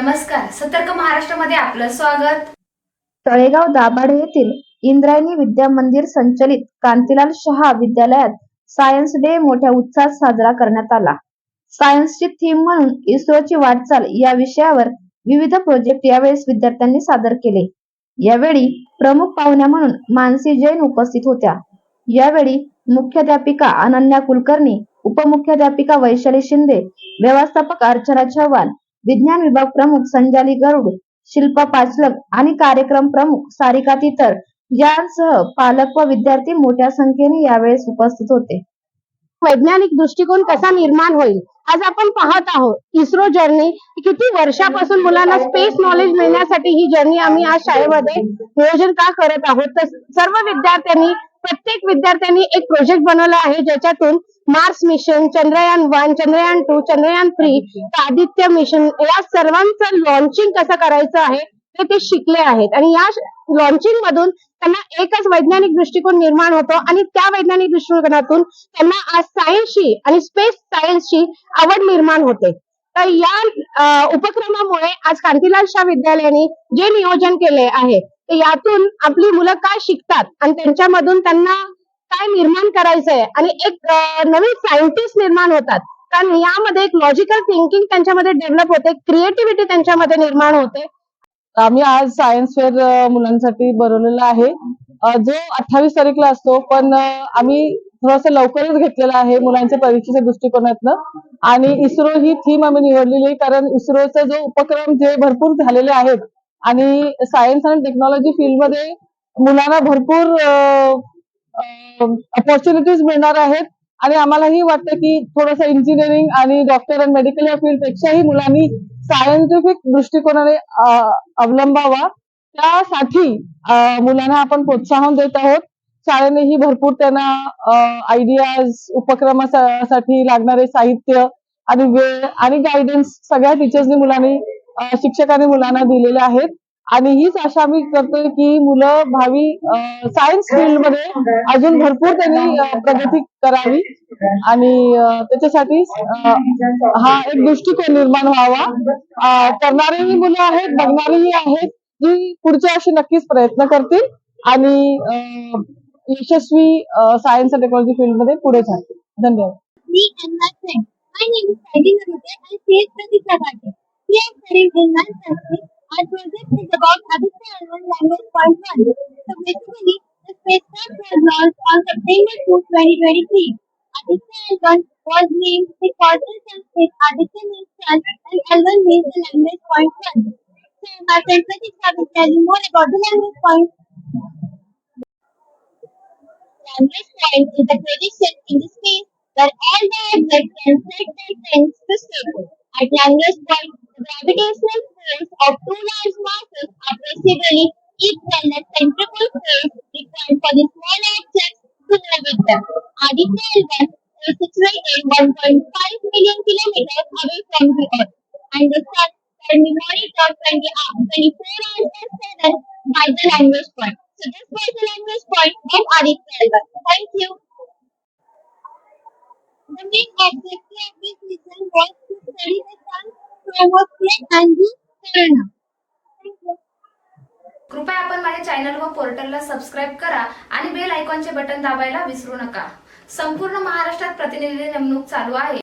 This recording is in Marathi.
नमस्कार, सतर्क महाराष्ट्रामध्ये आपलं स्वागत। तळेगाव दाभाडे येथील इंद्रायणी विद्या मंदिर संचलित कांतीलाल शहा विद्यालयात सायन्स डे मोठ्या उत्साहात साजरा करण्यात आला। सायन्सची थीम म्हणून इस्रोची वाटचाल या विषयावर विविध प्रोजेक्ट यावेळी विद्यार्थ्यांनी सादर केले। यावेळी प्रमुख पाहुण्या म्हणून मानसी जैन उपस्थित होत्या। यावेळी मुख्याध्यापिका अनन्या कुलकर्णी, उपमुख्याध्यापिका वैशाली शिंदे, व्यवस्थापक अर्चना चव्हाण, विज्ञान विभाग प्रमुख संजाली गरुड, शिल्पा पाचलक आणि कार्यक्रम प्रमुख सारिका तितर यांसह पालक व विद्यार्थी मोठ्या संख्येने यावेळेस उपस्थित होते। वैज्ञानिक दृष्टिकोन कसा निर्माण होईल आज आपण पाहत आहोत। इस्रो जर्नी किती वर्षापासून मुलांना स्पेस नॉलेज मिळण्यासाठी ही जर्नी आम्ही आज शाळेमध्ये नियोजन का करत आहोत। तर सर्व विद्यार्थ्यांनी प्रत्येक विद्यार्थ्यांनी एक प्रोजेक्ट बनवला आहे, ज्याच्यातून Mars mission, Chandrayaan 1, Chandrayaan 2, Chandrayaan 3, Aditya mission या सर्वांचं लॉन्चिंग कसं करायचं आहे ते शिकले आहेत। आणि या लॉन्चिंग मधून त्यांना एकच वैज्ञानिक दृष्टिकोन निर्माण होतो आणि त्या वैज्ञानिक दृष्टिकोनातून त्यांना आज सायन्सची आणि स्पेस सायन्सची आवड निर्माण होते। तर या उपक्रमामुळे आज कांतीलाल शहा विद्यालयाने जे नियोजन केले आहे ते यातून आपली मुलं काय शिकतात आणि त्यांच्यामधून त्यांना काय निर्माण करायचंय आणि एक नवीन सायंटिस्ट निर्माण होतात। कारण यामध्ये एक लॉजिकल थिंकिंग त्यांच्यामध्ये डेव्हलप होते, क्रिएटिव्हिटी त्यांच्यामध्ये निर्माण होते। आम्ही आज सायन्स फेअर मुलांसाठी बनवलेला आहे, जो 28 तारीखला असतो, पण आम्ही थोडस लवकरच घेतलेला आहे मुलांच्या परीक्षेच्या दृष्टिकोनातनं। आणि इस्रो ही थीम आम्ही निवडलेली आहे, कारण इस्रोचा जो उपक्रम जे भरपूर झालेले आहेत आणि सायन्स आणि टेक्नॉलॉजी फील्डमध्ये मुलांना भरपूर अपॉर्च्युनिटीज मिळणार आहेत। आणि आम्हालाही वाटतं की थोडंसं इंजिनिअरिंग आणि डॉक्टर आणि मेडिकल या फील्ड पेक्षाही मुलांनी सायंटिफिक दृष्टिकोनाने अवलंबावा, त्यासाठी मुलांना आपण प्रोत्साहन देत आहोत। शाळेनेही भरपूर त्यांना आयडियाज, उपक्रमासाठी लागणारे साहित्य आणि वेळ आणि गायडन्स सगळ्या टीचर्सनी मुलांनी शिक्षकांनी मुलांना दिलेले आहेत। आणि हीच आशा आम्ही करतोय की मुलं भावी सायन्स फील्ड मध्ये अजून भरपूर त्यांनी प्रगती करावी आणि त्याच्यासाठी हा एक दृष्टिकोन निर्माण व्हावा। करणारेही मुलं आहेत, बघणारेही आहेत, जी पुढच्या वर्षी नक्कीच प्रयत्न करतील आणि यशस्वी सायन्स आणि टेक्नॉलॉजी फील्ड मध्ये पुढे जातील। धन्यवाद। My name is Heidi Narute and CH Pradeep Ragate. We are studying in math science. Our project is about Aditya L1 language point 1. So basically, the spacecraft was launched on September 2, 2023. Aditya L1 was named because in Sanskrit Aditya means sun and L1 means the language point 1. So my friend Pradeep will tell you more about the language point. Language point is a position in the space where all the objects can set their trends to stable. At language point, the gravitational force of two large masses are basically equal the centrifugal force required for the small objects to move with them. Aditya L1 is situated 1.5 million kilometers away from the Earth, and the Sun can be monitored 24 hours per second by the language point. So this was the language point of Aditya L1. Thank you. The main objective of this mission was to study the sun's chromosphere and the corona. Thank you. कृपया आपण माझ्या चॅनल व पोर्टलला सबस्क्राईब करा आणि बेल आयकॉनचे बटन दाबायला विसरू नका। संपूर्ण महाराष्ट्रात प्रतिनिधी नेमणूक चालू आहे।